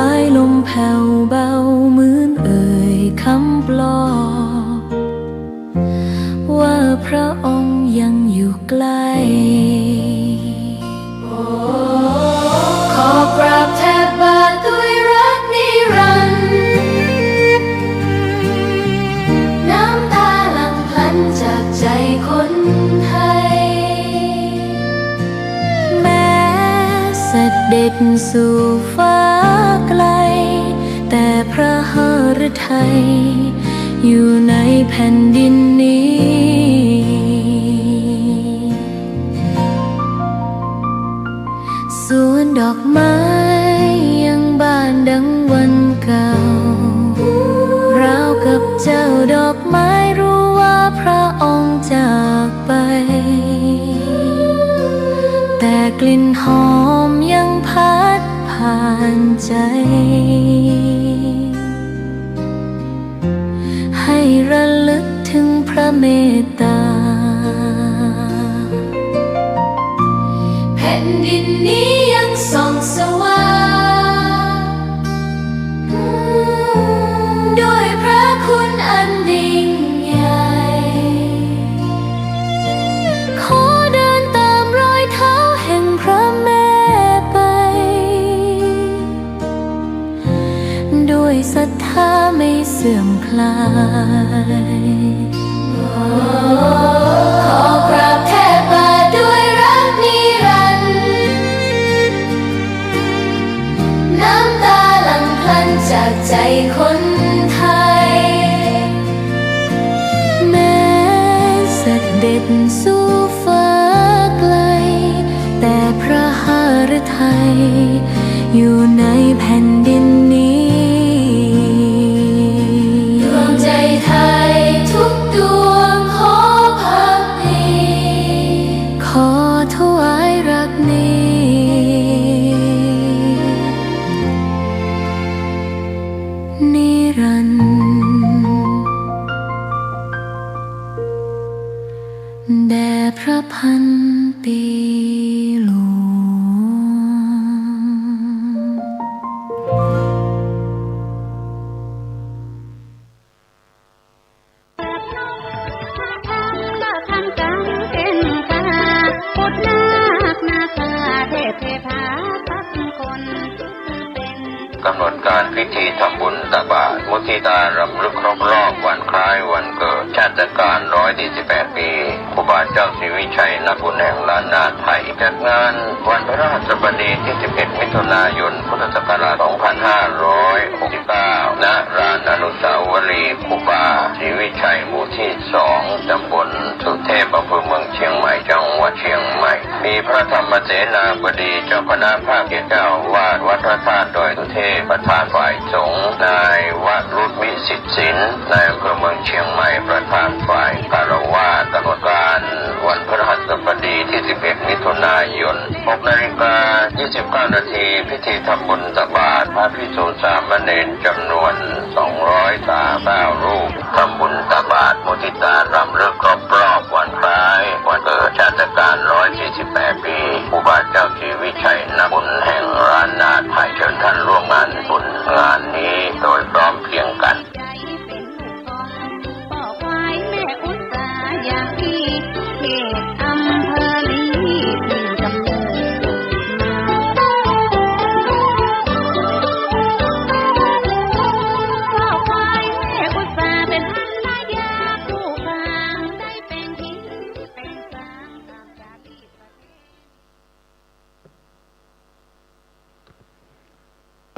ายลมแผ่วเบาเหมือนเอ่ยคำปลอบว่าพระองค์ยังอยู่ใกล้ขอกราบแทบบาทด้วยรักนิรันดร์น้ำตาหลั่งพลันจากใจคนไทยแม้เสด็จสู่ฟ้าไกลแต่พระหฤทัยอยู่ในแผ่นดินนี้สวนดอกไม้ยังบานดังวันเก่าราวกับเจ้าดอกไม้รู้ว่าพระองค์จากไปแต่กลิ่นหอมยังพัดผ่านใจให้ระลึกถึงพระเมตตาแผ่นดินนี้ยังส่องสว่างด้วยพระคุณอันยิ่งใหญ่ขอเดินตามรอยเท้าแห่งพระแม่ไปด้วยศรัทธาไม่เสื่อมคลายขอกราบแทบบาทด้วยรักนิรันดร์น้ำตาหลั่งพลันจากใจคนไทยแม้เสด็จสู่ฟ้าไกลแต่พระหฤทัยอยู่ในแผ่นดินนี้ดวงใจไทยทุกดวงขอพักดีขอถวายรักนี้นิรันดร์แด่พระพันปีหลวงกำหนดการพิธีทำบุญตักบาตรมุทิตารำลึกครบรอบวันคล้ายวันเกิดชาติการ148 ปีครูบาเจ้าศรีวิชัยนักบุญแห่งล้านนาไทยจัดงานวันพฤหัสบดีที่11 มิถุนายน พุทธศักราช 2569 ณ ลานอนุสาวรีย์ครูบาศรีวิชัยหมู่ที่ 2 ตำบลสุเทพ อำเภอเมืองเชียงใหม่ จังหวัดเชียงใหม่ มีพระธรรมเสนาบดีเจ้าคณะภาคเจ้าวาดวัดพระธาตุดอยสุเทพประธานฝ่ายสงฆ์นายวรุษวิสิทธิศิลป์นายอำเภอเมืองเชียงใหม่ประธานฝ่ายคารวะกำหนดการวันพฤหัสบดีที่11 มิถุนายน 6:29 นาทีพิธีทำบุญตักบาตรพระภิกษุสามเณรจำนวน239 รูปทำบุญตักบาตรมุทิตารำลึกครบรอบวันคล้ายวันเกิดชาติการ148 ปีครูบาเจ้าศรีวิชัยนักบุญแห่งล้านนาไทยเชิญท่านร่วมงานบุญงานนี้โดยพร้อมเพรียงกัน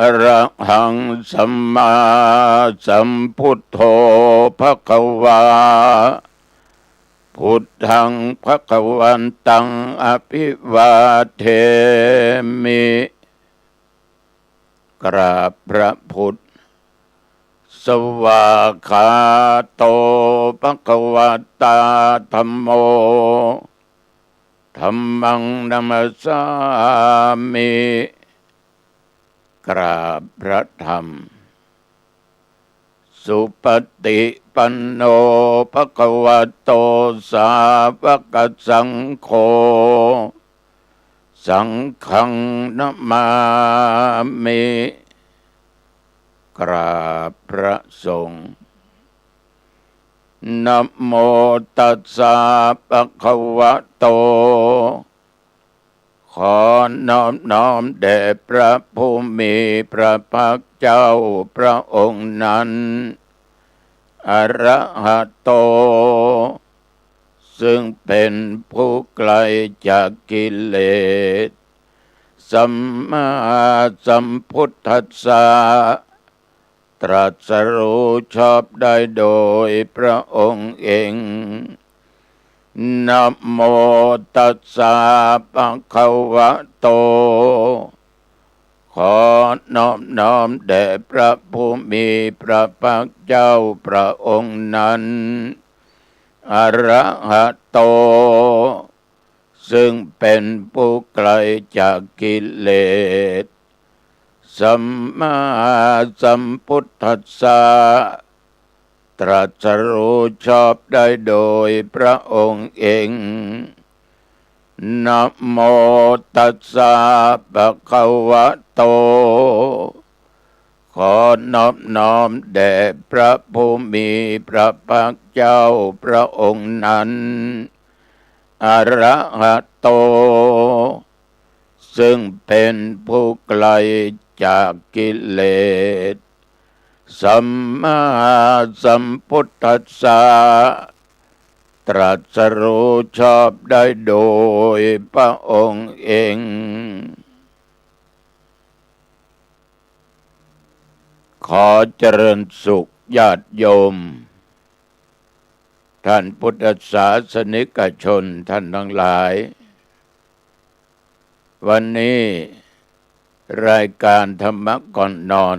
อะระหังสัมมาสัมพุทโธภควาพุทธังภควันตังอภิวาเทมิกราบพระพุทธสวากขาโตภควตาธัมโมธัมมังนัมสสามิกราบพระธรรมสุปฏิปันโนภควโตสาวกสังโฆสังฆังนะมามิ กราบพระสงฆ์นะโมตัสสะภะคะวะโตขอนอบน้อมแด่พระผู้มีพระภาคเจ้าพระองค์นั้นอรหัตโตซึ่งเป็นผู้ไกลจากกิเลสสัมมาสัมพุทธัสสะตรัสรู้ชอบได้โดยพระองค์เองนะโมตัสสะภะคะวะโตขอนอบน้อมแด่พระผู้มีพระภาคเจ้าพระองค์นั้นอรหัตโตซึ่งเป็นผู้ไกลจากกิเลสสัมมาสัมพุทธัสสะตรัสรู้ชอบได้โดยพระองค์เองนะโมตัสสะภะคะวะโตขอนอบน้อมแด่พระผู้มีพระภาคเจ้าพระองค์นั้นอรหัตโตซึ่งเป็นผู้ไกลจากกิเลสสัมมาสัมพุทธัสสะตรัสรู้ชอบได้โดยพระองค์เองขอเจริญสุขญาติโยมท่านพุทธศาสนิกชนท่านทั้งหลายวันนี้รายการธรรมะก่อนนอน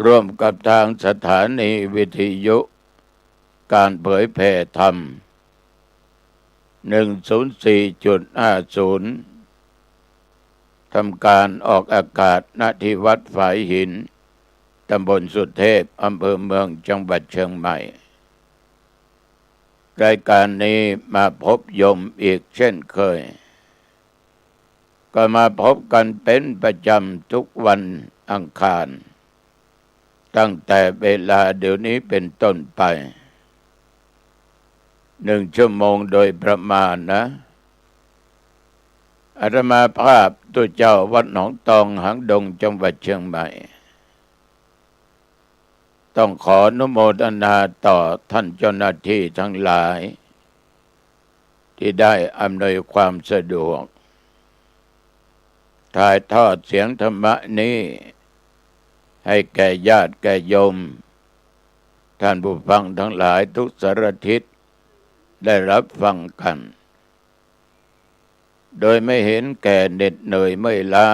ร่วมกับทางสถานีวิทยุการเผยแผ่ธรรม 104.50 ทำการออกอากาศณที่วัดฝายหินตำบลสุเทพอำเภอเมืองจังหวัดเชียงใหม่รายการนี้มาพบโยมอีกเช่นเคยก็มาพบกันเป็นประจำทุกวันอังคารตั้งแต่เวลาเดี๋ยวนี้เป็นต้นไป1 ชั่วโมงโดยประมาณนะอาตมาภาพตัวเจ้าวัดหนองตองหางดงจังหวัดเชียงใหม่ต้องขออนุโมทนาต่อท่านเจ้าหน้าที่ทั้งหลายที่ได้อำนวยความสะดวกถ่ายทอดเสียงธรรมะนี้ให้แก่ญาติแก่โยมท่านผู้ฟังทั้งหลายทุกสารทิศได้รับฟังกันโดยไม่เห็นแก่เหน็ดเหนื่อยเมื่อยล้า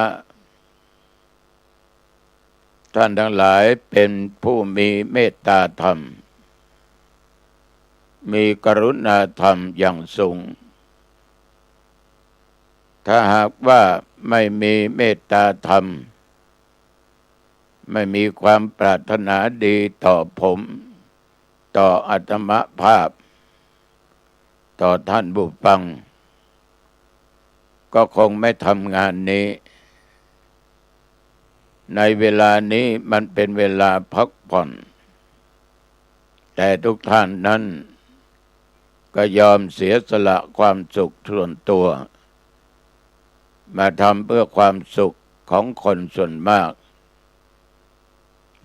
ท่านทั้งหลายเป็นผู้มีเมตตาธรรมมีกรุณาธรรมอย่างสูงถ้าหากว่าไม่มีเมตตาธรรมไม่มีความปรารถนาดีต่อผมต่ออาตมภาพต่อท่านผู้ฟังก็คงไม่ทำงานนี้ในเวลานี้มันเป็นเวลาพักผ่อนแต่ทุกท่านนั้นก็ยอมเสียสละความสุขส่วนตัวมาทำเพื่อความสุขของคนส่วนมาก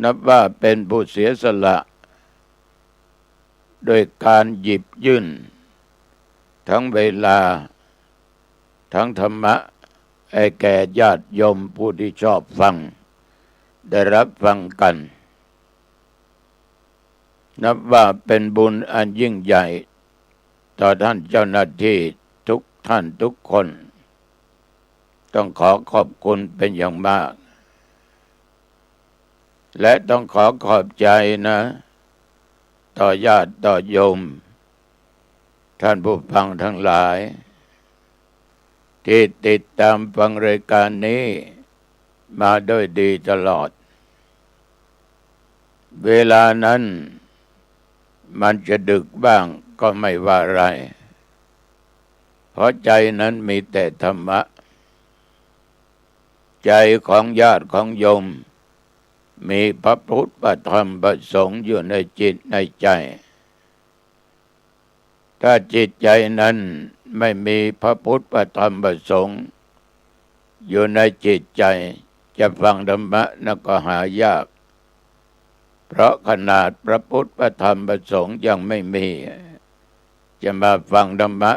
นับว่าเป็นผู้เสียสละโดยการหยิบยื่นทั้งเวลาทั้งธรรมะให้แก่ญาติโยมผู้ที่ชอบฟังได้รับฟังกันนับว่าเป็นบุญอันยิ่งใหญ่ต่อท่านเจ้าหน้าที่ทุกท่านทุกคนต้องขอขอบคุณเป็นอย่างมากและต้องขอขอบใจนะต่อญาติต่อโยมท่านผู้ฟังทั้งหลายที่ติดตามฟังรายการนี้มาด้วยดีตลอดเวลานั้นมันจะดึกบ้างก็ไม่ว่าไรเพราะใจนั้นมีแต่ธรรมะใจของญาติของโยม มีพระพุทธพระธรรมพระสงฆ์อยู่ในจิตในใจ ถ้าจิตใจนั้นไม่มีพระพุทธพระธรรมพระสงฆ์อยู่ในจิตใจจะฟังธรรมะนั้นก็หายาก เพราะขนาดพระพุทธพระธรรมพระสงฆ์ยังไม่มีจะมาฟังธรรมะ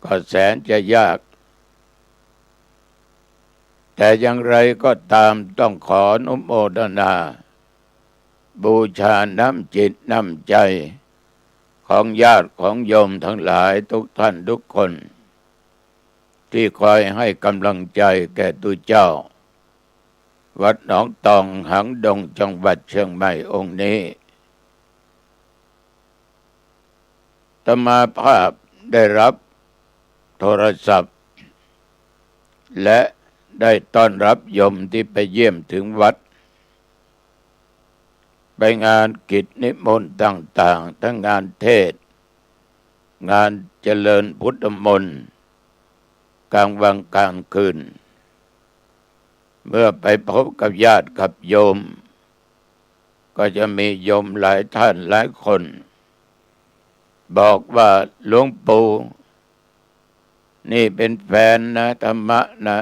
ก็แสนจะยาก แต่อย่างไรก็ตามต้องขออนุโมทนาบูชาน้ำจิตน้ำใจของญาติของโยมทั้งหลายทุกท่านทุกคนที่คอยให้กำลังใจแก่ตุเจ้าวัดหนองตองหางดงจังหวัดเชียงใหม่องค์นี้อาตมาภาพได้รับโทรศัพท์และได้ต้อนรับโยมที่ไปเยี่ยมถึงวัดไปงานกิจนิมนต์ต่างๆทั้งงานเทศน์งานเจริญพุทธมนต์กลางวันกลางคืนเมื่อไปพบกับญาติกับโยมก็จะมีโยมหลายท่านหลายคนบอกว่าหลวงปู่นี่เป็นแฟนนะธรรมะนะ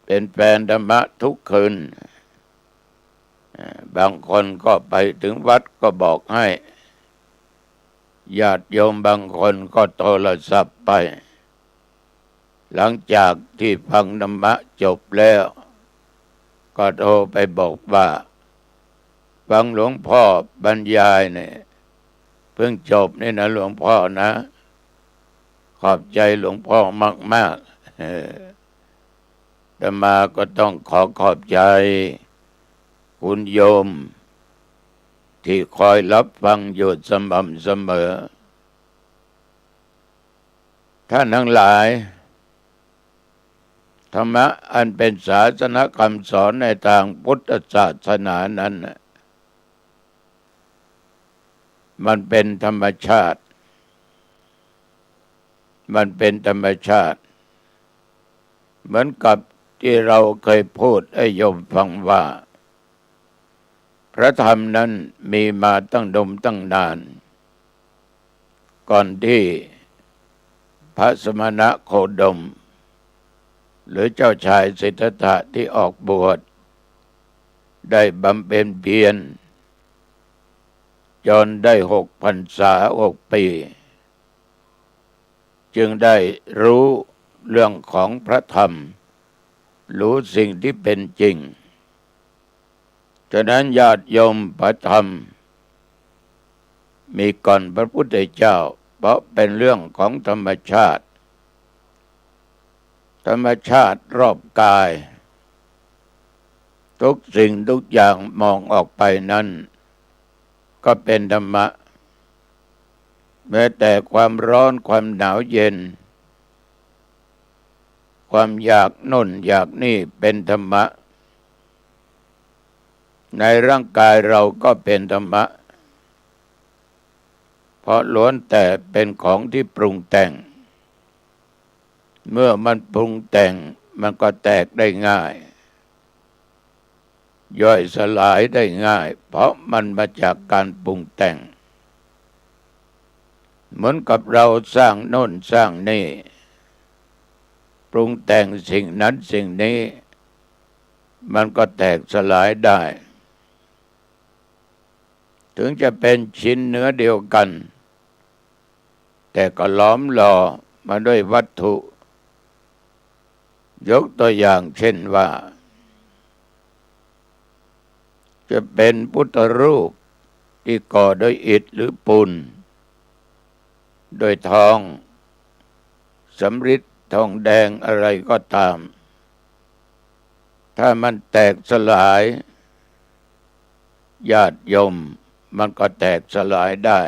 เป็นแฟนธรรมะทุกคืนบางคนก็ไปถึงวัดก็บอกให้ญาติโยมบางคนก็โทรศัพท์ไปหลังจากที่ฟังธรรมะจบแล้วก็โทรไปบอกว่าฟังหลวงพ่อบรรยายเนี่ยเพิ่งจบนี่นะหลวงพ่อนะขอบใจหลวงพ่อมากๆอาตมาก็ต้องขอบใจคุณโยมที่คอยรับฟังอยู่สม่ำเสมอท่านทั้งหลายธรรมะอันเป็นศาสนคำสอนในทางพุทธศาสนานั้นมันเป็นธรรมชาติมันเป็นธรรมชาติเหมือนกับที่เราเคยพูดให้โยมฟังว่าพระธรรมนั้นมีมาตั้งตั้งนานก่อนที่พระสมณะโคดมหรือเจ้าชายสิทธัตถะที่ออกบวชได้บำเพ็ญเพียรจนได้6 พรรษา6 ปีจึงได้รู้เรื่องของพระธรรมรู้สิ่งที่เป็นจริงฉะนั้นญาติโยมพระธรรมมีก่อนพระพุทธเจ้าเพราะเป็นเรื่องของธรรมชาติธรรมชาติรอบกายทุกสิ่งทุกอย่างมองออกไปนั้นก็เป็นธรรมะแม้แต่ความร้อนความหนาวเย็นความอยากโน่นอยากนี่เป็นธรรมะในร่างกายเราก็เป็นธรรมะเพราะล้วนแต่เป็นของที่ปรุงแต่งเมื่อมันปรุงแต่งมันก็แตกได้ง่ายย่อยสลายได้ง่ายเพราะมันมาจากการปรุงแต่งเหมือนกับเราสร้างโน่นสร้างนี่ปรุงแต่งสิ่งนั้นสิ่งนี้มันก็แตกสลายได้ถึงจะเป็นชิ้นเนื้อเดียวกันแต่ก็ล้อมหล่อมาด้วยวัตถุยกตัวอย่างเช่นว่าจะเป็นพุทธรูปที่ก่อด้วยอิฐหรือปูนโดยทองสำริดทองแดงอะไรก็ตามถ้ามันแตกสลายญาติโยมมันก็แตกสลายได้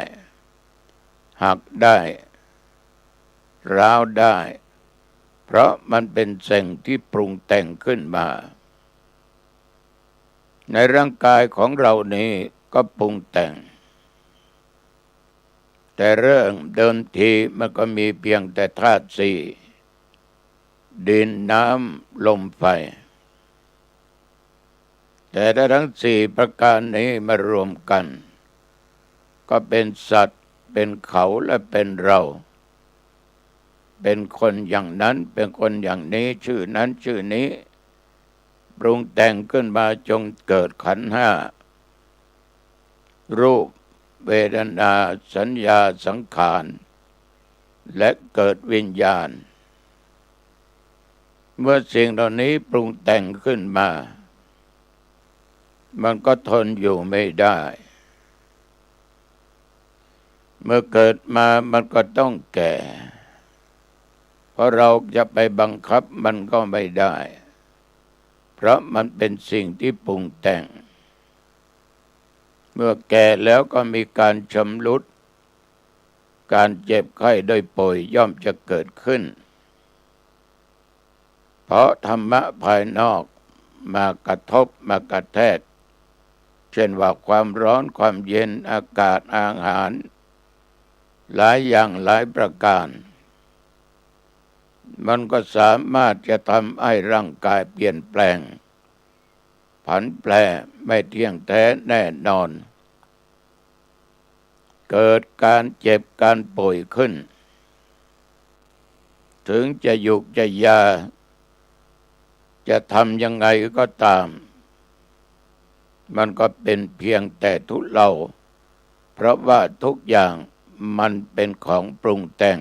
หักได้ร้าวได้เพราะมันเป็นสิ่งที่ปรุงแต่งขึ้นมาในร่างกายของเรานี้ก็ปรุงแต่งแต่เริ่มเดิมทีมันก็มีเพียงแต่ธาตุ4ดินน้ำลมไฟ แต่ถ้าทั้งสี่ประการนี้มารวมกันก็เป็นสัตว์เป็นเขาและเป็นเราเป็นคนอย่างนั้นเป็นคนอย่างนี้ชื่อนั้นชื่อนี้ปรุงแต่งขึ้นมาจงเกิดขันธ์ห้ารูปเวทนาสัญญาสังขารและเกิดวิญญาณเมื่อสิ่งเหล่านี้ปรุงแต่งขึ้นมามันก็ทนอยู่ไม่ได้เมื่อเกิดมามันก็ต้องแก่เพราะเราจะไปบังคับมันก็ไม่ได้เพราะมันเป็นสิ่งที่ปรุงแต่งเมื่อแก่แล้วก็มีการชำรุดการเจ็บไข้ได้ป่วยย่อมจะเกิดขึ้นเพราะธรรมะภายนอกมากระทบมากระแทกเช่นว่าความร้อนความเย็นอากาศอาหารหลายอย่างหลายประการมันก็สามารถจะทำให้ร่างกายเปลี่ยนแปลงผันแปรไม่เที่ยงแท้แน่นอนเกิดการเจ็บการป่วยขึ้นถึงจะยุกจะยาจะทำยังไงก็ตามมันก็เป็นเพียงแต่ทุเลาเพราะว่าทุกอย่างมันเป็นของปรุงแต่ง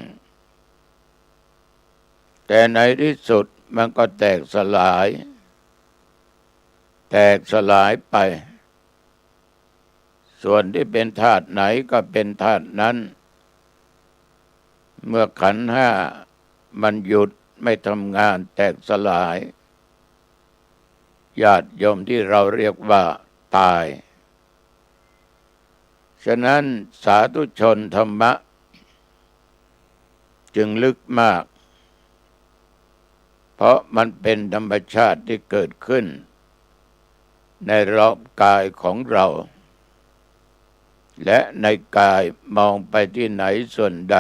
แต่ในที่สุดมันก็แตกสลายไปส่วนที่เป็นธาตุไหนก็เป็นธาตุนั้นเมื่อขันธ์ห้ามันหยุดไม่ทำงานแตกสลายญาติโยมที่เราเรียกว่าตายฉะนั้นสาธุชนธรรมะจึงลึกมากเพราะมันเป็นธรรมชาติที่เกิดขึ้นในรอบกายของเราและในกายมองไปที่ไหนส่วนใด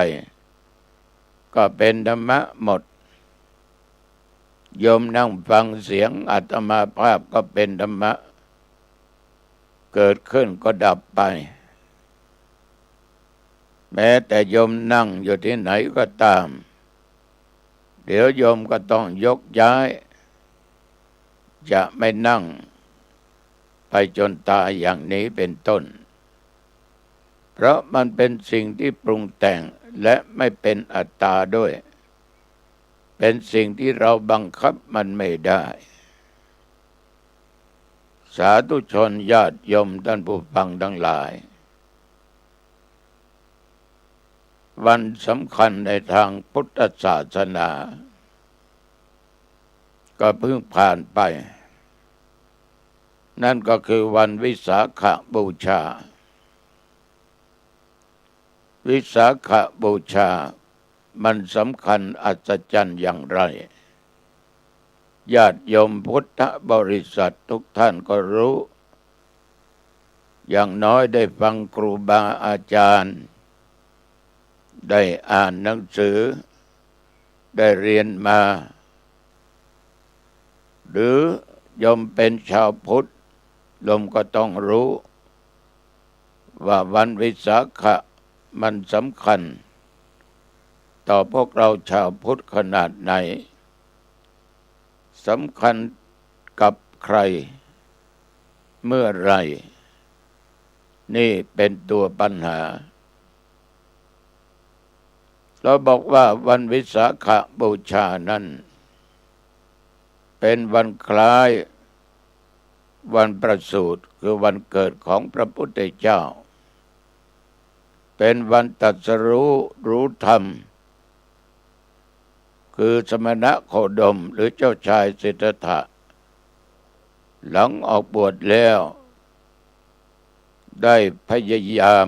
ก็เป็นธรรมะหมดโยมนั่งฟังเสียงอาตมาภาพก็เป็นธรรมะเกิดขึ้นก็ดับไปแม้แต่โยมนั่งอยู่ที่ไหนก็ตามเดี๋ยวโยมก็ต้องยกย้ายจะไม่นั่งไปจนตายอย่างนี้เป็นต้นเพราะมันเป็นสิ่งที่ปรุงแต่งและไม่เป็นอัตตาด้วยเป็นสิ่งที่เราบังคับมันไม่ได้สาธุชนญาติโยมท่านผู้ฟังทั้งหลายวันสำคัญในทางพุทธศาสนาก็เพิ่งผ่านไปนั่นก็คือวันวิสาขบูชาวิสาขบูชามันสำคัญอัศจรรย์อย่างไรญาติโยมพุทธบริษัททุกท่านก็รู้อย่างน้อยได้ฟังครูบาอาจารย์ได้อ่านหนังสือได้เรียนมาหรือโยมเป็นชาวพุทธโยมก็ต้องรู้ว่าวันวิสาขะมันสำคัญต่อพวกเราชาวพุทธขนาดไหนสำคัญกับใครเมื่อไรนี่เป็นตัวปัญหาเราบอกว่าวันวิสาขบูชานั้นเป็นวันคล้ายวันประสูติคือวันเกิดของพระพุทธเจ้าเป็นวันตรัสรู้ธรรมคือสมณะโคดมหรือเจ้าชายสิทธัตถะหลังออกบวชแล้วได้พยายาม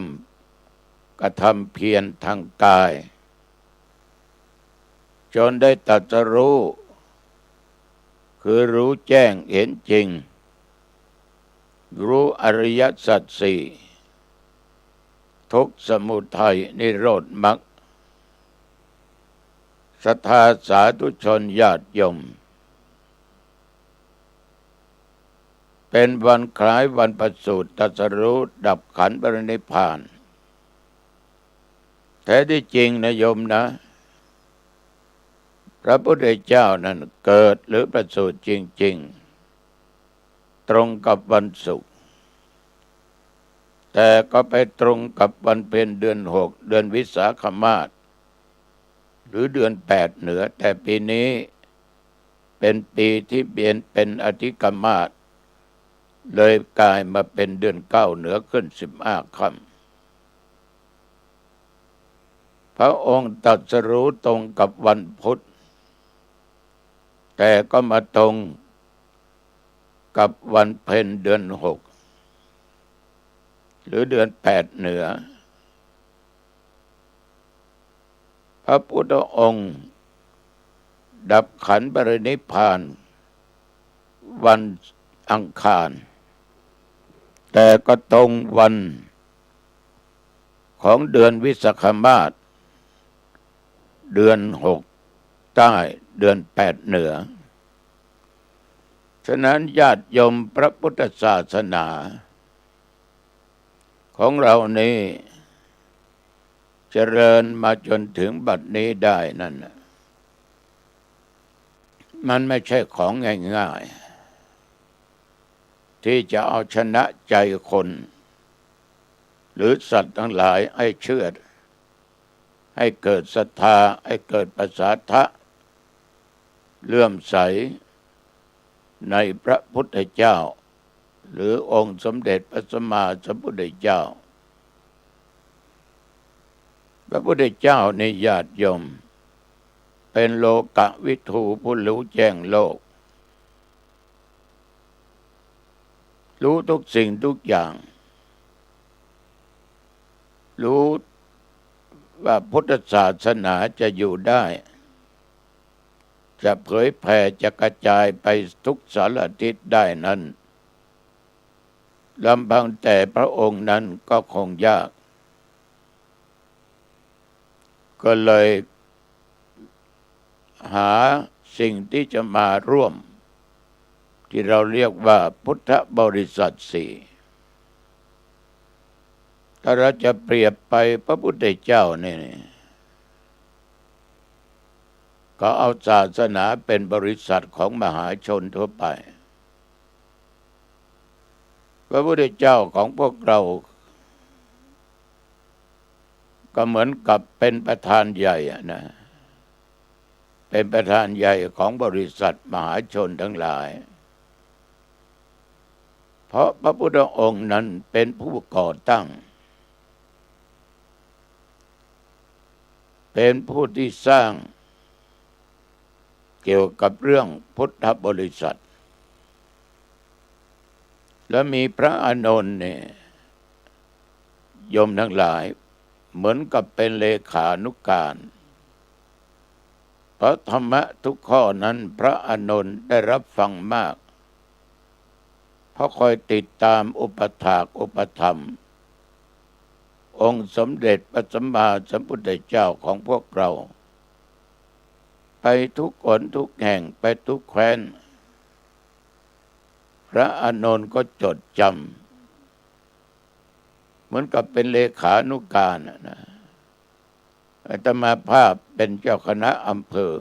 กระทำเพียรทางกายจนได้ตรัสรู้คือรู้แจ้งเห็นจริงรู้อริยสัจสี่ทุกข์สมุทัยนิโรธมรรคศรัทธาสาธุชนญาติโยมเป็ เป็นวันคล้ายวันประสูติตรัสรู้ดับขันธ์ปรินิพพานแท้ที่จริงนะโยมนะพระพุทธเจ้านั้นเกิดหรือประสูติจริงๆตรงกับวันศุกร์แต่ก็ไปตรงกับวันเพ็ญเดือน6เดือนวิสาขมาสหรือเดือน8เหนือแต่ปีนี้เป็นปีที่เปลี่ยนเป็นอธิกมาสเลยกลายมาเป็นเดือน9เหนือขึ้น15 ค่ำพระองค์ตรัสรู้ตรงกับวันพุธแต่ก็มาตรงกับวันเพ็ญเดือน6หรือเดือน8เหนือพระพุทธองค์ดับขันธ์ปรินิพพานวันอังคารแต่ก็ตรงวันของเดือนวิสาขมาสเดือน6ใต้เดือน8เหนือฉะนั้นญาติโยมพระพุทธศาสนาของเรานี้เจริญมาจนถึงบัดนี้ได้นั่นมันไม่ใช่ของง่ายๆที่จะเอาชนะใจคนหรือสัตว์ทั้งหลายให้เชื่อให้เกิดศรัทธาให้เกิดประสาทะเลื่อมใสในพระพุทธเจ้าหรือองค์สมเด็จพระสัมมาสัมพุทธเจ้าพระพุทธเจ้าในญาติโยมเป็นโลกวิทูผู้รู้แจ้งโลกรู้ทุกสิ่งทุกอย่างรู้ว่าพุทธศาสนาจะอยู่ได้จะเผยแผ่จะกระจายไปทุกสารทิศได้นั้นลำพังแต่พระองค์นั้นก็คงยากก็เลยหาสิ่งที่จะมาร่วมที่เราเรียกว่าพุทธบริษัทสี่ถ้าเราจะเปรียบไปพระพุทธเจ้านี่ก็เอาศาสนาเป็นบริษัทของมหาชนทั่วไปพระพุทธเจ้าของพวกเราก็เหมือนกับเป็นประธานใหญ่นะเป็นประธานใหญ่ของบริษัทมหาชนทั้งหลายเพราะพระพุทธองค์นั้นเป็นผู้ก่อตั้งเป็นผู้ที่สร้างเกี่ยวกับเรื่องพุทธบริษัทและมีพระอานนท์เนี่ยโยมทั้งหลายเหมือนกับเป็นเลขานุการเพราะธรรมะทุกข้อนั้นพระอานนท์ได้รับฟังมากเพราะคอยติดตามอุปถากอุปถัมภ์องค์สมเด็จพระสัมมาสัมพุทธเจ้าของพวกเราไปทุกคนทุกแห่งไปทุกแคว้นพระอานนท์ก็จดจำเหมือนกับเป็นเลขานุการนะอาตมาภาพเป็นเจ้าคณะอำเภอ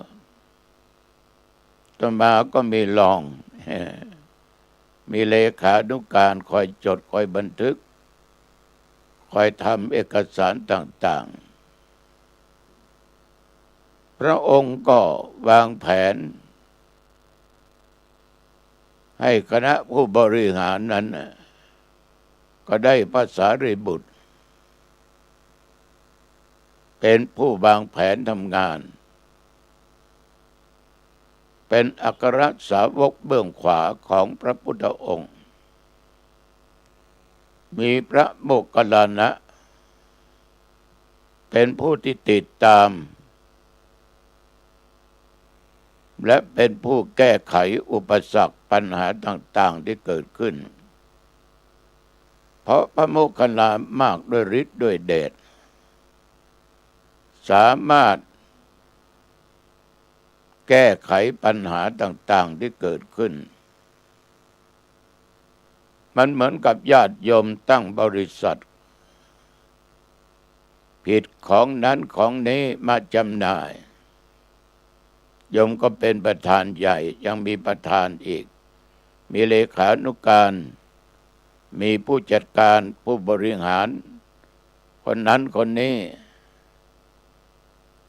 อาตมาก็มีรองมีเลขานุการคอยจดคอยบันทึกคอยทำเอกสารต่างๆพระองค์ก็วางแผนให้คณะผู้บริหารนั้นก็ได้พระสารีบุตรเป็นผู้วางแผนทำงานเป็นอัครสาวกเบื้องขวาของพระพุทธองค์มีพระโมคคัลลานะเป็นผู้ที่ติดตามและเป็นผู้แก้ไขอุปสรรคปัญหาต่างๆที่เกิดขึ้นเพราะพระโมคคัลลามากด้วยฤทธิ์ด้วยเดชสามารถแก้ไขปัญหาต่างๆที่เกิดขึ้น มันเหมือนกับญาติโยมตั้งบริษัทผิดของนั้นของนี้มาจำหน่ายโยมก็เป็นประธานใหญ่ยังมีประธานอีกมีเลขานุการมีผู้จัดการผู้บริหารคนนั้นคนนี้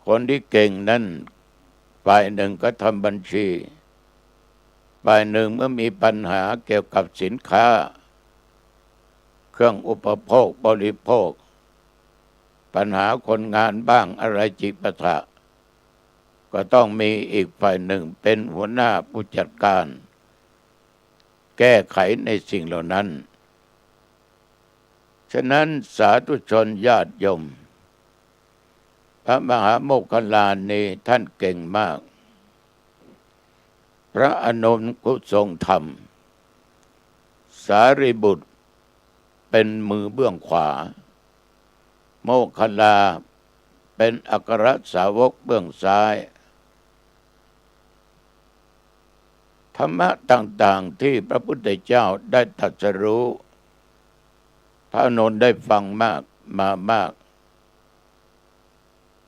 คนที่เก่งนั้นฝ่ายหนึ่งก็ทำบัญชีฝ่ายหนึ่งเมื่อมีปัญหาเกี่ยวกับสินค้าเครื่องอุปโภคบริโภคปัญหาคนงานบ้างอะไรจิปาถะก็ต้องมีอีกฝ่ายหนึ่งเป็นหัวหน้าผู้จัดการแก้ไขในสิ่งเหล่านั้นฉะนั้นสาธุชนญาติโยมพระมหาโมคคัลลานีท่านเก่งมากพระอานนท์ผู้ทรงธรรมสารีบุตรเป็นมือเบื้องขวาโมคคัลลาเป็นอัครสาวกเบื้องซ้ายธรรมะต่างๆที่พระพุทธเจ้าได้ตรัสรู้พระอานนท์ได้ฟังมาก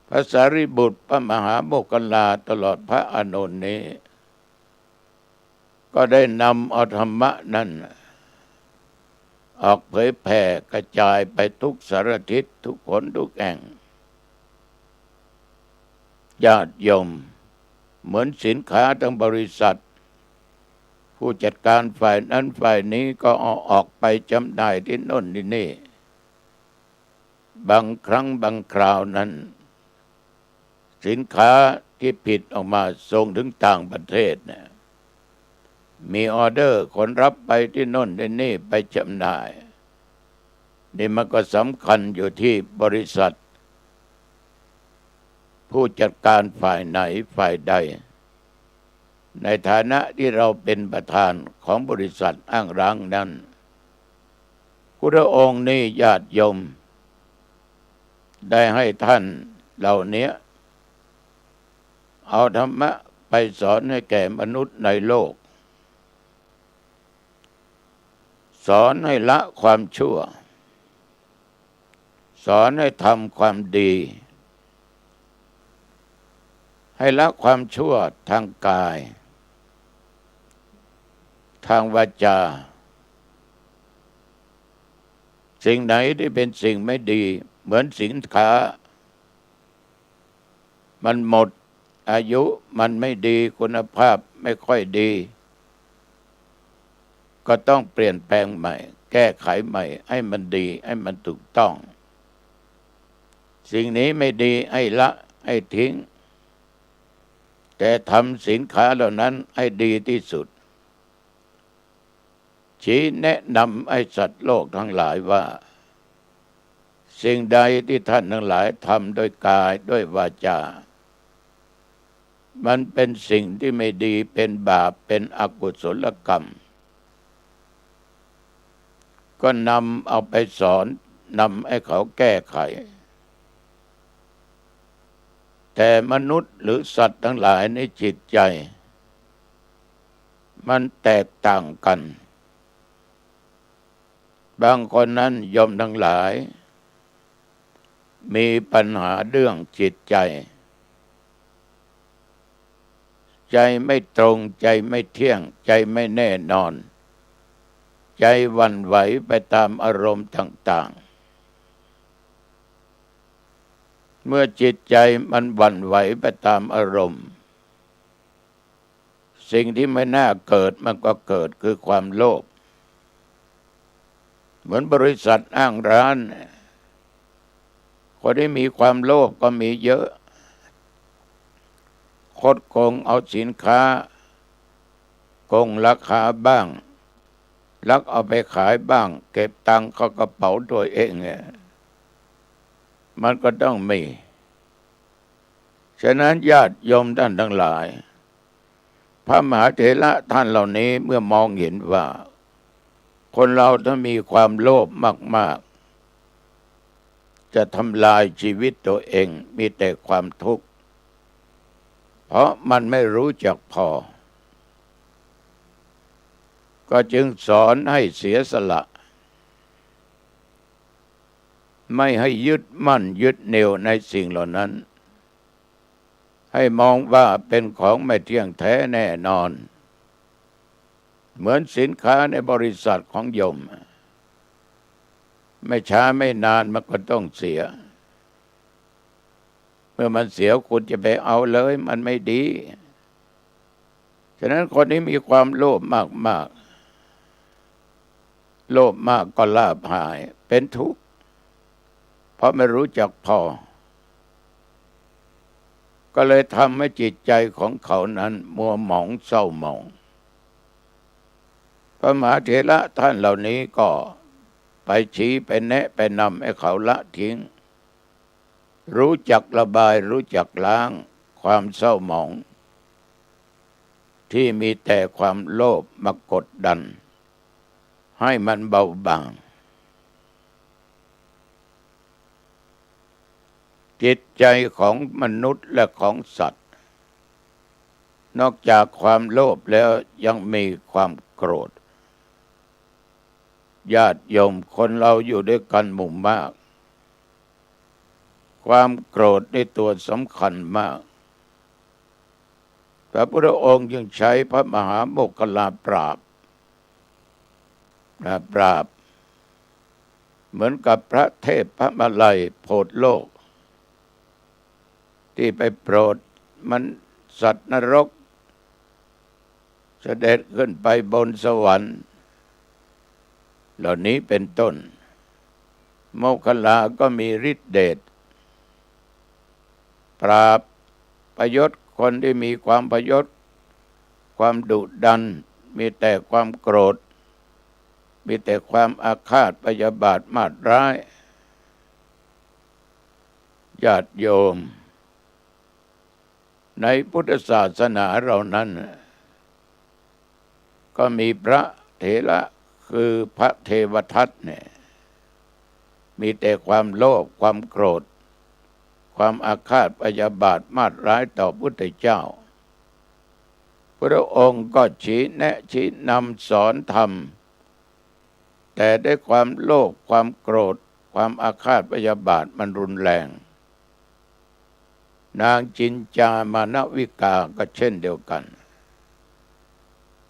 พระสารีบุตรพระมหาโมคคัลลาตลอดพระอานนท์นี้ก็ได้นำเอาธรรมะนั้นออกเผยแผ่กระจายไปทุกสารทิศทุกหนทุกแห่งญาติโยมเหมือนสินค้าทั้งบริษัทผู้จัดการฝ่ายนั้นฝ่ายนี้ก็เอาออกไปจำหน่ายที่โน่นที่นี่บางครั้งบางคราวนั้นสินค้าที่ผิดออกมาส่งถึงต่างประเทศนะมีออเดอร์คนรับไปที่โน่นที่นี่ไปจำหน่ายนี่มันก็สำคัญอยู่ที่บริษัทผู้จัดการฝ่ายไหนฝ่ายใดในฐานะที่เราเป็นประธานของบริษัทอ้างร้างนั้นพระองค์นี้ญาติโยมได้ให้ท่านเหล่านี้เอาธรรมะไปสอนให้แก่มนุษย์ในโลกสอนให้ละความชั่วสอนให้ทำความดีให้ละความชั่วทางกายทางวาจาสิ่งไหนที่เป็นสิ่งไม่ดีเหมือนสินค้ามันหมดอายุมันไม่ดีคุณภาพไม่ค่อยดีก็ต้องเปลี่ยนแปลงใหม่แก้ไขใหม่ให้มันดีให้มันถูกต้องสิ่งนี้ไม่ดีให้ละให้ทิ้งแต่ทำสินค้าเหล่านั้นให้ดีที่สุดชี้แนะนำให้สัตว์โลกทั้งหลายว่าสิ่งใดที่ท่านทั้งหลายทำด้วยกายด้วยวาจามันเป็นสิ่งที่ไม่ดีเป็นบาปเป็นอกุศลกรรมก็นำเอาไปสอนนำให้เขาแก้ไขแต่มนุษย์หรือสัตว์ทั้งหลายในจิตใจมันแตกต่างกันบางคนนั้นยอมทั้งหลายมีปัญหาเรื่องจิตใจใจไม่ตรงใจไม่เที่ยงใจไม่แน่นอนใจหวั่นไหวไปตามอารมณ์ต่างๆเมื่อจิตใจมันหวั่นไหวไปตามอารมณ์สิ่งที่ไม่น่าเกิดมันก็เกิดคือความโลภเหมือนบริษัทอ้างร้านคนที่มีความโลภก็มีเยอะคดโกงเอาสินค้าโกงราคาบ้างลักเอาไปขายบ้างเก็บตังค์เข้ากระเป๋าตัวเองมันก็ต้องมีฉะนั้นญาติโยมท่านทั้งหลายพระมหาเถระท่านเหล่านี้เมื่อมองเห็นว่าคนเราถ้ามีความโลภมากๆจะทำลายชีวิตตัวเองมีแต่ความทุกข์เพราะมันไม่รู้จักพอ ก็จึงสอนให้เสียสละไม่ให้ยึดมั่นยึดเหนี่ยวในสิ่งเหล่านั้นให้มองว่าเป็นของไม่เที่ยงแท้แน่นอนเหมือนสินค้าในบริษัทของโยมไม่ช้าไม่นานมันก็ต้องเสียเมื่อมันเสียคุณจะไปเอาเลยมันไม่ดีฉะนั้นคนนี้มีความโลภมากๆโลภมากก็ลาภหายเป็นทุกข์เพราะไม่รู้จักพอก็เลยทำให้จิตใจของเขานั้นมัวหมองเศร้าหมองพระมหาเถระท่านเหล่านี้ก็ไปชี้ไปแนะไปนำให้เขาละทิ้งรู้จักระบายรู้จักล้างความเศร้าหมองที่มีแต่ความโลภมากดดันให้มันเบาบางจิตใจของมนุษย์และของสัตว์นอกจากความโลภแล้วยังมีความโกรธญาติโยมคนเราอยู่ด้วยกันหมู่มากความโกรธในตัวสำคัญมากพระพุทธองค์ยังใช้พระมหาโมคคัลลาปราบเหมือนกับพระเทพพระมาลัยโพธิ์โลกที่ไปโปรดมันสัตว์นรกเสด็จขึ้นไปบนสวรรค์เหล่านี้เป็นต้นโมคคัลลาก็มีฤทธิเดชปราบประยศคนที่มีความพยศความดุดันมีแต่ความโกรธมีแต่ความอาฆาตพยาบาทมาตร้ายญาติโยมในพุทธศาสนาเรานั้นก็มีพระเถระคือพระเทวทัตเนี่ยมีแต่ความโลภความโกรธความอาฆาตพยาบาทมาตร้ายต่อพุทธเจ้าพระองค์ก็ชี้แนะชี้นำสอนธรรมแต่ด้วยความโลภความโกรธความอาฆาตพยาบาทมันรุนแรงนางจินจามานวิกาก็เช่นเดียวกัน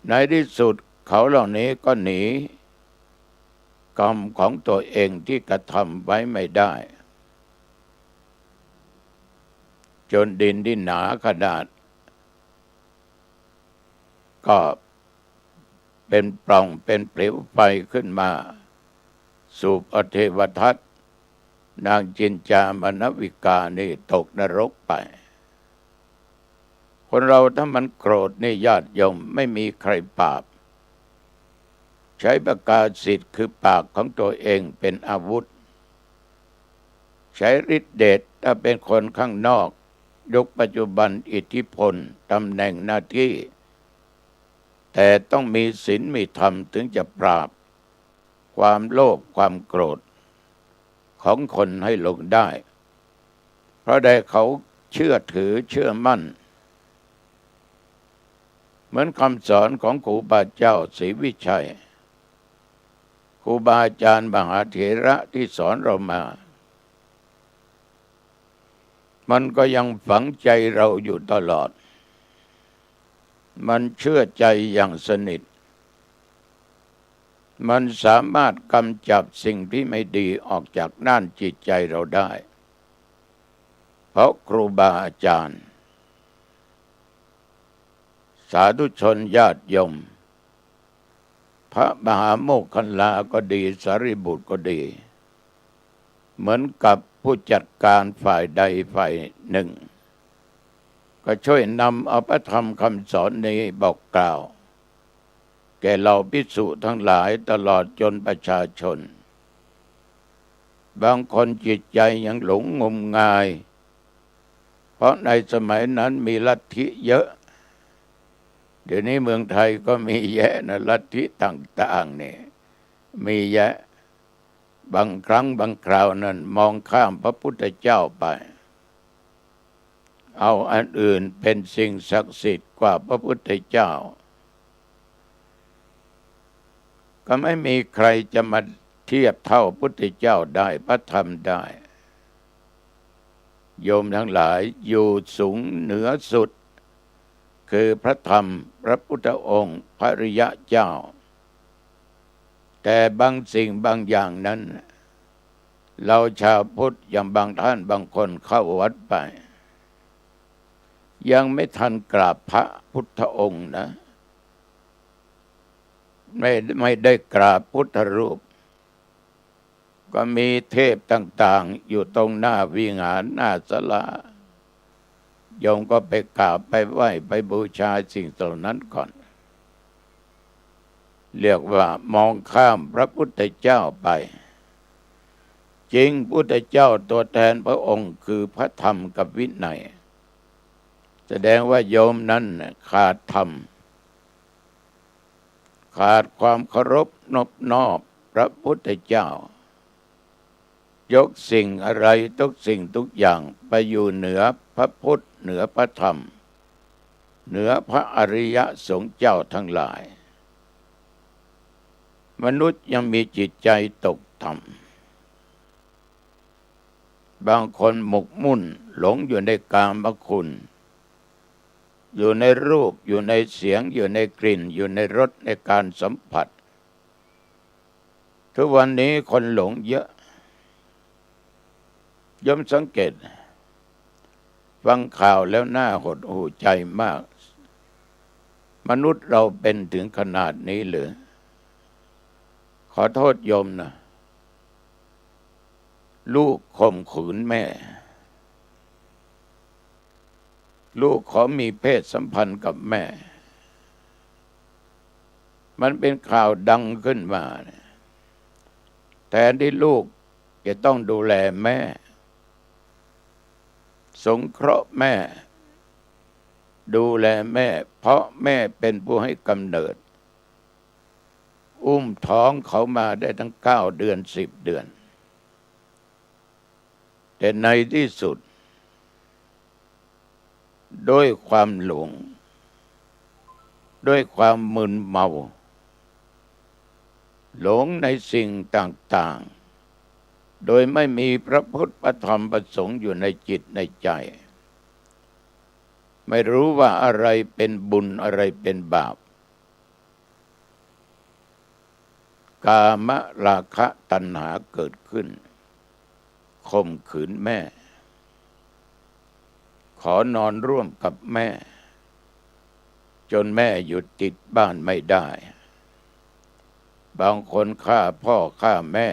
ในที่สุดเขาเหล่านี้ก็หนีกรรมของตัวเองที่กระทำไว้ไม่ได้จนดินที่หนาขนาดก็เป็นปล่องเป็นเปลวไฟขึ้นมาสู่พระเทวทัตนางจินจามานวิกานี่ตกนรกไปคนเราถ้ามันโกรธนี่ญาติโยมไม่มีใครปราบใช้ประกาศสิทธิ์คือปากของตัวเองเป็นอาวุธใช้ฤทธิเดชถ้าเป็นคนข้างนอกยุคปัจจุบันอิทธิพลตำแหน่งหน้าที่แต่ต้องมีศีลมีธรรมถึงจะปราบความโลภความโกรธของคนให้ลงได้เพราะได้เขาเชื่อถือเชื่อมั่นเหมือนคำสอนของครูบาเจ้าศรีวิชัยครูบาอาจารย์มหาเถระที่สอนเรามามันก็ยังฝังใจเราอยู่ตลอดมันเชื่อใจอย่างสนิทมันสามารถกำจัดสิ่งที่ไม่ดีออกจากด้านจิตใจเราได้เพราะครูบาอาจารย์สาธุชนญาติโยมพระมหาโมคคัลลาก็ดีสารีบุตรก็ดีเหมือนกับผู้จัดการฝ่ายใดฝ่ายหนึ่งก็ช่วยนำเอาพระธรรมคำสอนนี้บอกกล่าวแก่เหล่าภิกษุทั้งหลายตลอดจนประชาชนบางคนจิตใจยังหลงงมงายเพราะในสมัยนั้นมีลัทธิเยอะเดี๋ยวนี้เมืองไทยก็มีแยะนะลัทธิต่างๆนี่มีแยะบางครั้งบางคราวนั้นมองข้ามพระพุทธเจ้าไปเอาอันอื่นเป็นสิ่งศักดิ์สิทธิ์กว่าพระพุทธเจ้า ก็ไม่มีใครจะมาเทียบเท่าพุทธเจ้าได้พระธรรมได้โยมทั้งหลายอยู่สูงเหนือสุดคือพระธรรมพระพุทธองค์พระอริยเจ้าแต่บางสิ่งบางอย่างนั้นเราชาวพุทธอย่างบางท่านบางคนเข้าวัดไปยังไม่ทันกราบพระพุทธองค์นะไม่ได้กราบพุทธรูปก็มีเทพต่างๆอยู่ตรงหน้าวิหารหน้าศาลาโยมก็ไปกราบไปไหว้ไปบูชาสิ่งเหล่านั้นก่อนเรียกว่ามองข้ามพระพุทธเจ้าไปจริงพุทธเจ้าตัวแทนพระองค์คือพระธรรมกับวินัยแสดงว่าโยมนั้นขาดธรรมขาดความเคารพนอบน้อมพระพุทธเจ้ายกสิ่งอะไรทุกสิ่งทุกอย่างไปอยู่เหนือพระพุทธเหนือพระธรรมเหนือพระอริยสงฆ์เจ้าทั้งหลายมนุษย์ยังมีจิตใจตกต่ำบางคนหมกมุ่นหลงอยู่ในกามคุณอยู่ในรูปอยู่ในเสียงอยู่ในกลิ่นอยู่ในรสในการสัมผัสทุกวันนี้คนหลงเยอะย่อมสังเกตฟังข่าวแล้วน่าหดหู่ใจมากมนุษย์เราเป็นถึงขนาดนี้หรือขอโทษโยมนะลูกข่มขืนแม่ลูกขอมีเพศสัมพันธ์กับแม่มันเป็นข่าวดังขึ้นมาแทนที่ลูกจะต้องดูแลแม่สงเคราะห์แม่ดูแลแม่เพราะแม่เป็นผู้ให้กำเนิดอุ้มท้องเขามาได้ทั้ง9 เดือน10 เดือนแต่ในที่สุดด้วยความหลงด้วยความมึนเมาหลงในสิ่งต่างๆโดยไม่มีพระพุทธพระธรรมพระสงฆ์อยู่ในจิตในใจไม่รู้ว่าอะไรเป็นบุญอะไรเป็นบาปกามราคะตัณหาเกิดขึ้นข่มขืนแม่ขอนอนร่วมกับแม่จนแม่หยุดติดบ้านไม่ได้บางคนฆ่าพ่อฆ่าแม่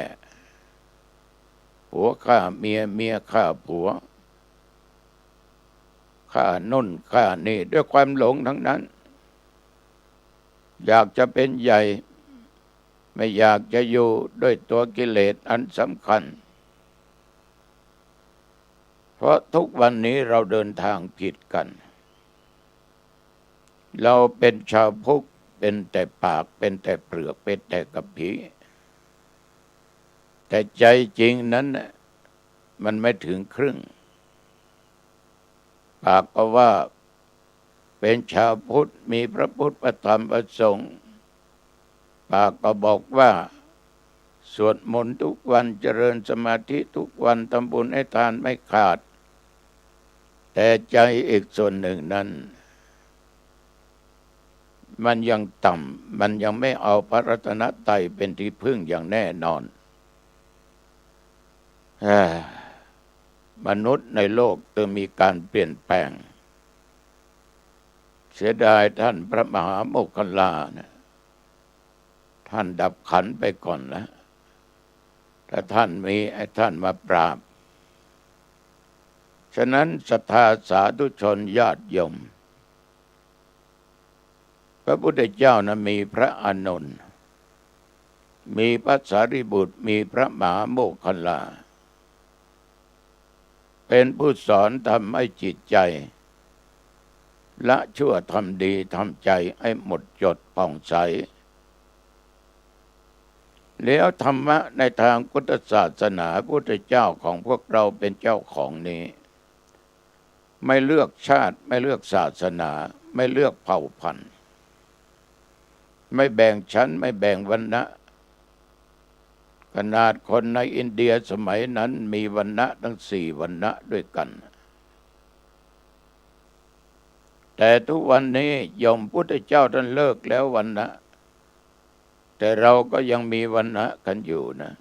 ผัวฆ่าเมียเมียฆ่าผัวฆ่านุ่นฆ่านี่ด้วยความหลงทั้งนั้นอยากจะเป็นใหญ่ไม่อยากจะอยู่ด้วยตัวกิเลสอันสำคัญเพราะทุกวันนี้เราเดินทางผิดกันเราเป็นชาวพุทธเป็นแต่ปากเป็นแต่เปลือกเป็นแต่กระพี้แต่ใจจริงนั้นมันไม่ถึงครึ่งปากก็ว่าเป็นชาวพุทธมีพระพุทธพระธรรมพระสงฆ์ปากก็บอกว่าสวดมนต์ทุกวันเจริญสมาธิทุกวันทำบุญให้ทานไม่ขาดแต่ใจอีกส่วนหนึ่งนั้นมันยังต่ำมันยังไม่เอาพระรัตนตรัยเป็นที่พึ่งอย่างแน่นอนมนุษย์ในโลกต้องมีการเปลี่ยนแปลงเสียดายท่านพระมหาโมคคัลลานะท่านดับขันไปก่อนนะถ้าท่านมีไอ้ท่านมาปราบฉะนั้นศรัทธาสาธุชนญาติโยมพระพุทธเจ้านะมีพระอานนท์มีพระสารีบุตรมีพระมหาโมคคัลลาเป็นผู้สอนทำให้จิตใจละชั่วทำดีทำใจให้หมดจดผ่องใสแล้วธรรมะในทางพุทธศาสนาพุทธเจ้าของพวกเราเป็นเจ้าของนี้ไม่เลือกชาติไม่เลือกศาสนาไม่เลือกเผ่าพันธุ์ไม่แบ่งชั้นไม่แบ่งวรรณะ ขนาดคนในอินเดียสมัยนั้นมีวรรณะทั้ง4 วรรณะด้วยกัน แต่ทุกวันนี้ยมพุทธเจ้าท่านเลิกแล้ววรรณะแต่เราก็ยังมีวรรณะกันอยู่นะ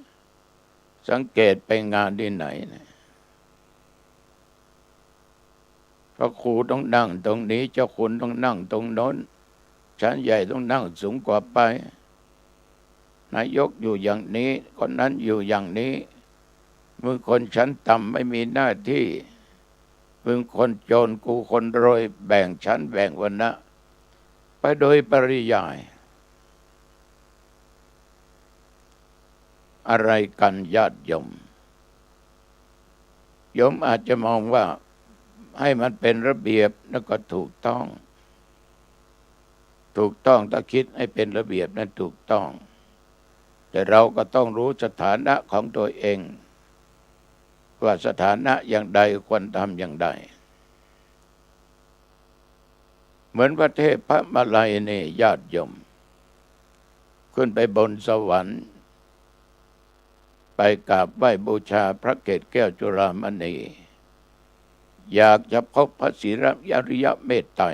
สังเกตไปงานที่ไหนนะพระครูต้องนั่งตรงนี้เจ้าคุณต้องนั่งตรงโน้นชั้นใหญ่ต้องนั่งสูงกว่าไปนายกอยู่อย่างนี้คนนั้นอยู่อย่างนี้มึงคนชั้นต่ำไม่มีหน้าที่มึงคนจนกูคนรวยแบ่งชั้นแบ่งวรรณะไปโดยปริยายอะไรกันญาติโยมอาจจะมองว่าให้มันเป็นระเบียบแล้วก็ถูกต้องถ้าคิดให้เป็นระเบียบนั้นถูกต้องแต่เราก็ต้องรู้สถานะของตัวเองว่าสถานะอย่างใดควรทำอย่างใดเหมือนประเทศพระมาลัยนี่ญาติโยมขึ้นไปบนสวรรค์ไปกราบไหว้บูชาพระเกศแก้วจุฬามณีอยากจะพบพระศรีอริยเมตไตร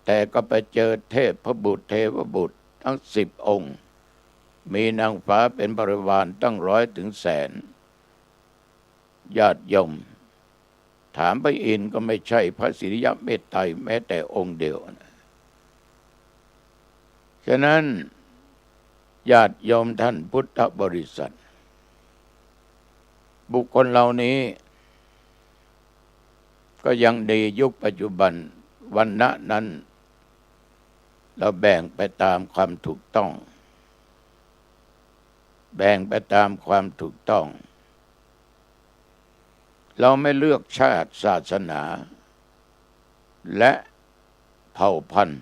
แต่ก็ไปเจอเทพพระบุตรเทวบุตรทั้ง10 องค์มีนางฟ้าเป็นบริวารตั้ง100 ถึงแสนญาติโยมถามพระอินทร์ก็ไม่ใช่พระศรีอริยเมตไตรแม้แต่องค์เดียวนะฉะนั้นญาติโยมท่านพุทธบริษัทบุคคลเหล่านี้ก็ยังดียุคปัจจุบันวรรณะนั้นเราแบ่งไปตามความถูกต้องเราไม่เลือกชาติศาสนาและเผ่าพันธุ์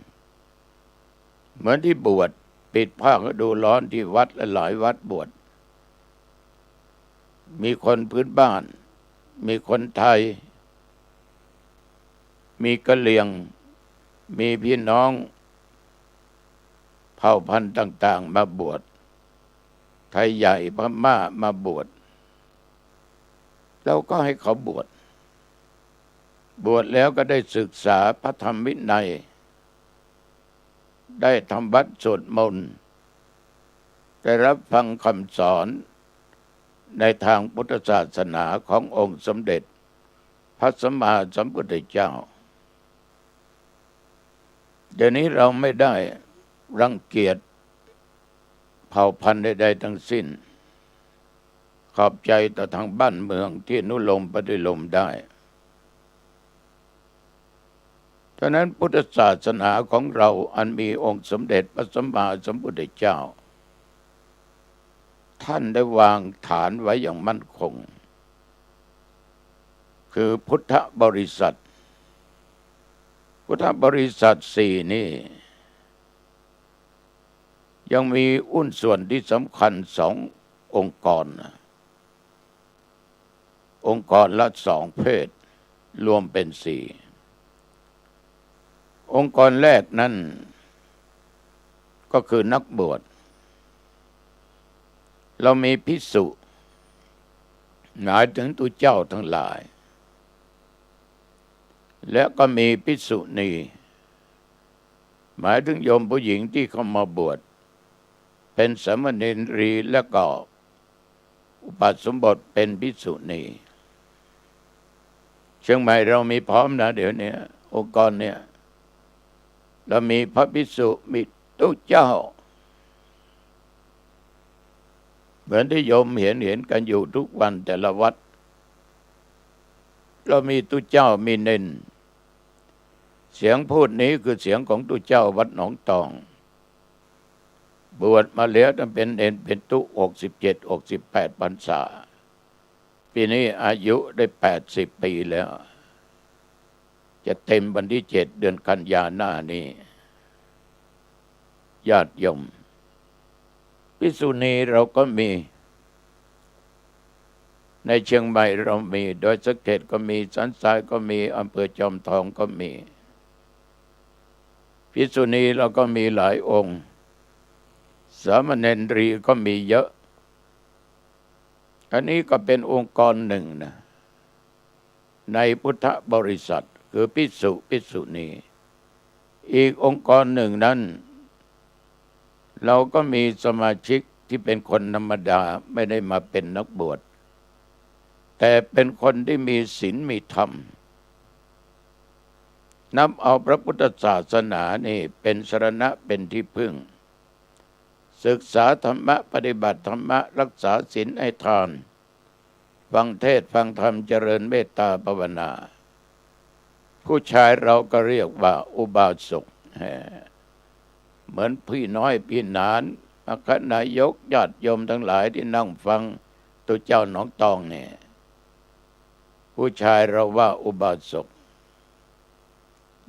เหมือนที่บวชปิดผ้าฤดูร้อนที่วัดและหลายวัดบวชมีคนพื้นบ้านมีคนไทยมีกะเหรี่ยงมีพี่น้องเผ่าพันธุ์ต่างๆมาบวชไทยใหญ่พม่ามาบวชเราก็ให้เขาบวชแล้วก็ได้ศึกษาพระธรรมวินัยได้ทำวัดสวดมนต์ได้รับฟังคำสอนในทางพุทธศาสนาขององค์สมเด็จพระสัมมาสัมพุทธเจ้าเดี๋ยวนี้เราไม่ได้รังเกียจเผ่าพันธุ์ใดๆทั้งสิ้นขอบใจต่อทางบ้านเมืองที่อนุโลมปฏิโลมได้ฉะนั้นพุทธศาสนาของเราอันมีองค์สมเด็จพระสัมมาสัมพุทธเจ้าท่านได้วางฐานไว้อย่างมั่นคงคือพุทธบริษัท4นี่ยังมีอุ้นส่วนที่สำคัญ2 องค์กรองค์กรละ2 เพศรวมเป็น4องค์กรแรกนั้นก็คือนักบวชเรามีภิกษุหมายถึงตัวเจ้าทั้งหลายและก็มีภิกษุณีหมายถึงโยมผู้หญิงที่เข้ามาบวชเป็นสามเณรีและก็อุปสมบทเป็นภิกษุณีเชียงใหม่เรามีพร้อมนะเดี๋ยวนี้องค์กรเนี่ยเรามีพระภิกษุมีตู้เจ้าเหมือนที่โยมเห็นกันอยู่ทุกวันแต่ละวัดเรามีตู้เจ้ามีเน้นเสียงพูดนี้คือเสียงของตู้เจ้าวัดหนองตองบวชมาแล้วตั้งเป็นเนนเป็นตู้67-68 พรรษาปีนี้อายุได้80 ปีแล้วจะเต็มวันที่7 เดือนกันยายนหน้านี้ญาติโยมภิกษุณีเราก็มีในเชียงใหม่เรามีโดยสะเก็ดก็มีสันทรายก็มีอำเภอจอมทองก็มีภิกษุณีเราก็มีหลายองค์สามเณรีก็มีเยอะ อันนี้ก็เป็นองค์กรหนึ่งนะในพุทธบริษัทคือภิกษุภิกษุณีอีกองค์กรหนึ่งนั้นเราก็มีสมาชิกที่เป็นคนธรรมดาไม่ได้มาเป็นนักบวชแต่เป็นคนที่มีศีลมีธรรมนับเอาพระพุทธศาสนานี่เป็นสรณะเป็นที่พึ่งศึกษาธรรมะปฏิบัติธรรมะรักษาศีลให้ทานฟังเทศน์ฟังธรรมเจริญเมตตาภาวนาผู้ชายเราก็เรียกว่าอุบาสกเหมือนพี่น้อยพี่นานมคณายกญาติโยมทั้งหลายที่นั่งฟังตัวเจ้าหนองตองเนี่ยผู้ชายเราว่าอุบาสก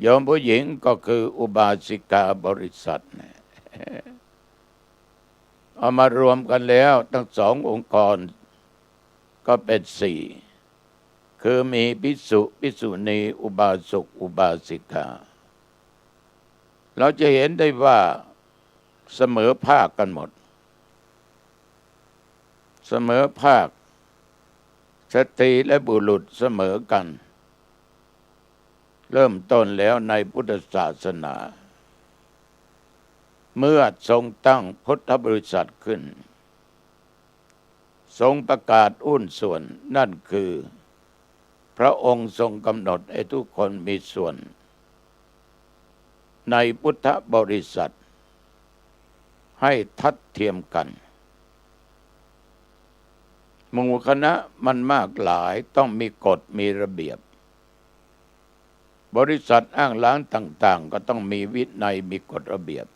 โยมผู้หญิงก็คืออุบาสิกาบริษัทเอามารวมกันแล้วทั้งสององค์กรก็เป็นสี่คือมีภิกษุภิกษุณีอุบาสกอุบาสิกาเราจะเห็นได้ว่าเสมอภาคกันหมดเสมอภาคสตรีและบุรุษเสมอกันเริ่มต้นแล้วในพุทธศาสนาเมื่อทรงตั้งพุทธบริษัทขึ้นทรงประกาศอุ้นส่วนนั่นคือพระองค์ทรงกำหนดให้ทุกคนมีส่วนในพุทธบริษัทให้ทัดเทียมกันหมู่คณะมันมากหลายต้องมีกฎมีระเบียบบริษัทอ้างล้างต่างๆก็ต้องมีวินัยมีกฎระเบียบ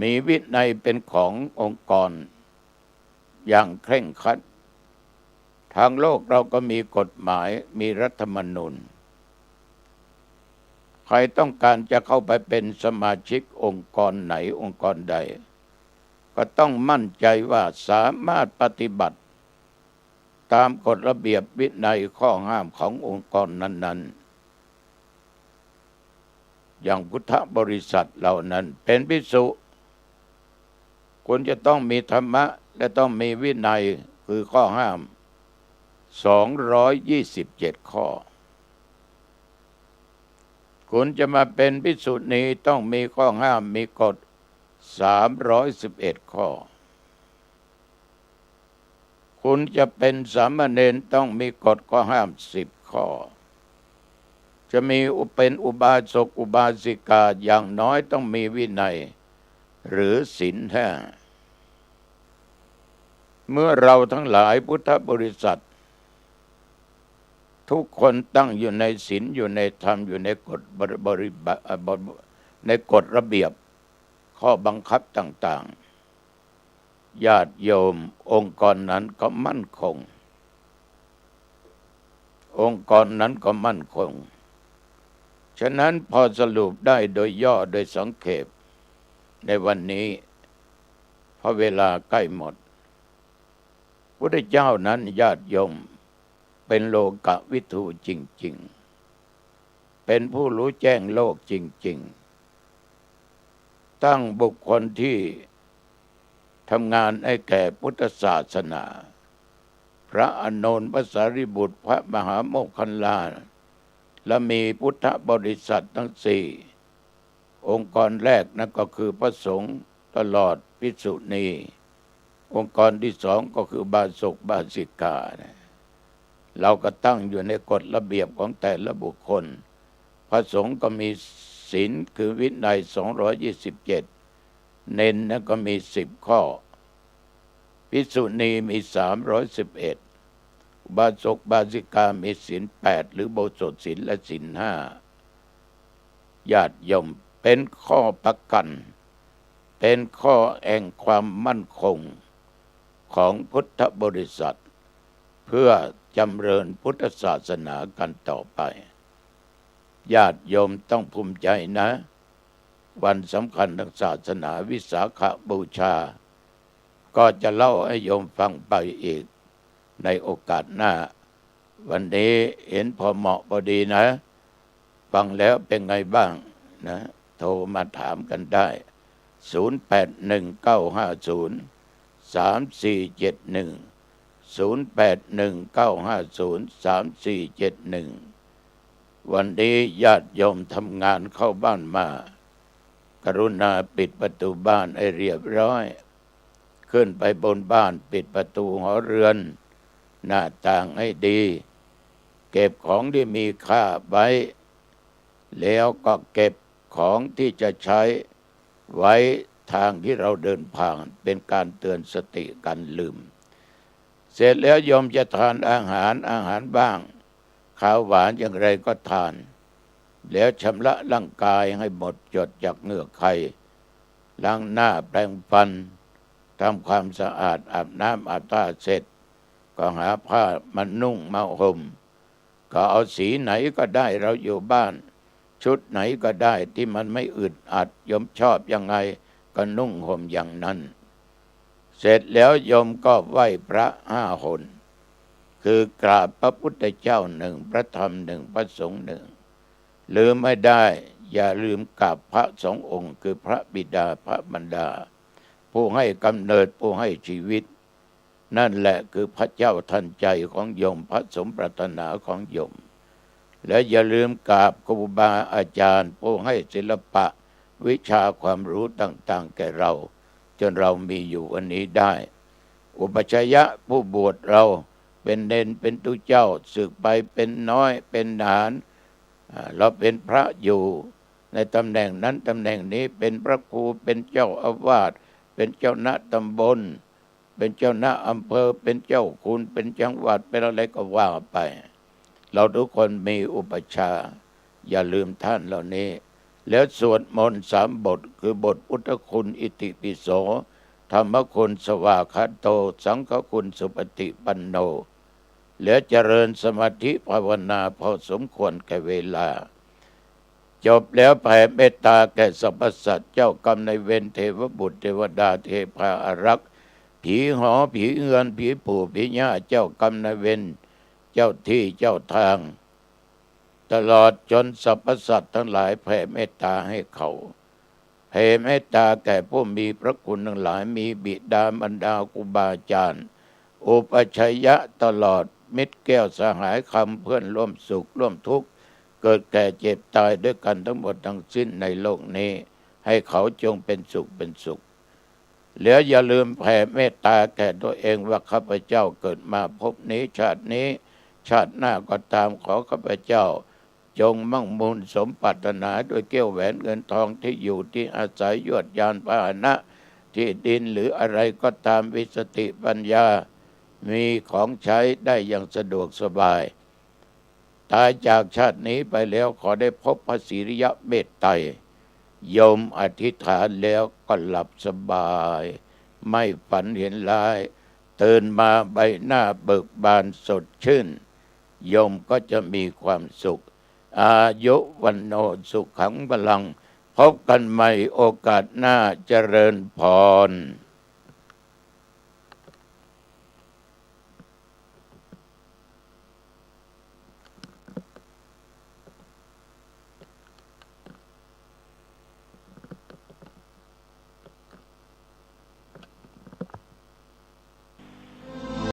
มีวินัยเป็นขององค์กรอย่างเคร่งครัดทางโลกเราก็มีกฎหมายมีรัฐธรรมนูญใครต้องการจะเข้าไปเป็นสมาชิกองค์กรไหนองค์กรใดก็ต้องมั่นใจว่าสามารถปฏิบัติตามกฎระเบียบวินัยข้อห้ามขององค์กรนั้นๆอย่างพุทธบริษัทเหล่านั้นเป็นภิกษุคุณจะต้องมีธรรมะและต้องมีวินัยคือข้อห้าม227ข้อคุณจะมาเป็นภิกษุณีต้องมีข้อห้ามมีกฎ311ข้อคุณจะเป็นสามเณรต้องมีกฎข้อห้าม10ข้อจะมีเป็นอุบาสกอุบาสิกาอย่างน้อยต้องมีวินัยหรือศีลห้าเมื่อเราทั้งหลายพุทธบริษัททุกคนตั้งอยู่ในศีลอยู่ในธรรมอยู่ในกฎในกฎระเบียบข้อบังคับต่างๆญาติโยมองค์กรนั้นก็มั่นคงองค์กรนั้นก็มั่นคงฉะนั้นพอสรุปได้โดยย่อโดยสังเขปในวันนี้เพราะเวลาใกล้หมดพุทธเจ้านั้นญาติโยมเป็นโลกวิทูจริงๆเป็นผู้รู้แจ้งโลกจริงๆตั้งบุคคลที่ทำงานให้แก่พุทธศาสนาพระอานนท์พระสารีบุตรพระมหาโมคคัลลาและมีพุทธบริษัททั้งสี่องค์กรแรกนั่นก็คือพระสงฆ์ตลอดภิกษุณีองค์กรที่สองก็คือบาสกบาสิกาเราก็ตั้งอยู่ในกฎระเบียบของแต่ละบุคคลพระสงฆ์ก็มีศีลคือวินัย227เณรนั้นก็มี10ข้อภิกษุณีมี311บาสกบาสิกามีศีล8หรือโบสถศีลและศีล5ญาติโยมเป็นข้อประกันเป็นข้อแห่งความมั่นคงของพุทธบริษัทเพื่อจำเริญพุทธศาสนากันต่อไปญาติโยมต้องภูมิใจนะวันสำคัญทางศาสนาวิสาขบูชาก็จะเล่าให้โยมฟังไปอีกในโอกาสหน้าวันนี้เห็นพอเหมาะพอดีนะฟังแล้วเป็นไงบ้างนะโทรมาถามกันได้0819503471 0819503471วันนี้ญาติโยมทำงานเข้าบ้านมากรุณาปิดประตูบ้านให้เรียบร้อยขึ้นไปบนบ้านปิดประตูหอเรือนหน้าต่างให้ดีเก็บของที่มีค่าไว้แล้วก็เก็บของที่จะใช้ไว้ทางที่เราเดินผ่านเป็นการเตือนสติกันลืมเสร็จแล้วโยมจะทานอาหารบ้างข้าวหวานอย่างไรก็ทานแล้วชำระร่างกายให้หมดจดจากเหงื่อไขล้างหน้าแปรงฟันทำความสะอาดอาบน้ำอาบท่าเสร็จก็หาผ้ามานุ่งมาห่มก็เอาสีไหนก็ได้เราอยู่บ้านชุดไหนก็ได้ที่มันไม่อึดอัดโยมชอบยังไงก็นุ่งห่มอย่างนั้นเสร็จแล้วโยมก็ไหว้พระ5 หนคือกราบพระพุทธเจ้า1พระธรรม1พระสงฆ์1ลืมไม่ได้อย่าลืมกราบพระ2 องค์คือพระบิดาพระมารดาผู้ให้กำเนิดผู้ให้ชีวิตนั่นแหละคือพระเจ้าทันใจของโยมพระสมปรารถนาของโยมและอย่าลืมกราบครูบาอาจารย์ผู้ให้ศิลปะวิชาความรู้ต่างๆแก่เราจนเรามีอยู่วันนี้ได้อุปชัยยะผู้บวชเราเป็นเณรเป็นตุเจ้าสึกไปเป็นน้อยเป็นทหารเราเป็นพระอยู่ในตำแหน่งนั้นตำแหน่งนี้เป็นพระครูเป็นเจ้าอาวาสเป็นเจ้าหน้าตำบลเป็นเจ้าหน้าอำเภอเป็นเจ้าคุณเป็นจังหวัดเป็นอะไรก็ว่าไปเราทุกคนมีอุปชาอย่าลืมท่านเหล่านี้แล้วสวดมนต์3 บทคือบทพุทธคุณอิติปิโสธรรมคุณสวากขาโตสังฆคุณสุปฏิปันโนแล้วเจริญสมาธิภาวนาพอสมควรแก่เวลาจบแล้วแผ่เมตตาแก่สรรพสัตว์เจ้ากรรมนายเวรเทวบุตรเทวดาเทพาอารักษ์ผีหอผีเอือนผีปู่ผีย่าเจ้ากรรมนายเวรเจ้าที่เจ้าทางตลอดจนสรรพสัตว์ทั้งหลายแผ่เมตตาให้เขาแผ่เมตตาแก่ผู้มีพระคุณทั้งหลายมีบิดามารดาครูบาอาจารย์อุปชัยยะตลอดมิตรแก้วสหายคำเพื่อนร่วมสุขร่วมทุกข์เกิดแก่เจ็บตายด้วยกันทั้งหมดทั้งสิ้นในโลกนี้ให้เขาจงเป็นสุขเป็นสุขแล้วอย่าลืมแผ่เมตตาแก่ตัวเองว่าข้าพเจ้าเกิดมาพบนี้ชาตินี้ชาติหน้าก็ตามขอข้าพเจ้าจงมั่งมูลสมปรารถนาด้วยแก้วแหวนเงินทองที่อยู่ที่อาศัยยวดยานพาหนะที่ดินหรืออะไรก็ตามวิสติปัญญามีของใช้ได้อย่างสะดวกสบายตายจากชาตินี้ไปแล้วขอได้พบพระศิริยะเมตไตรโยมอธิษฐานแล้วก็หลับสบายไม่ฝันเห็นร้ายตื่นมาใบหน้าเบิกบานสดชื่นโยมก็จะมีความสุขอายุวันโนสุขังพลังพบกันใหม่โอกาสหน้าเจริญพร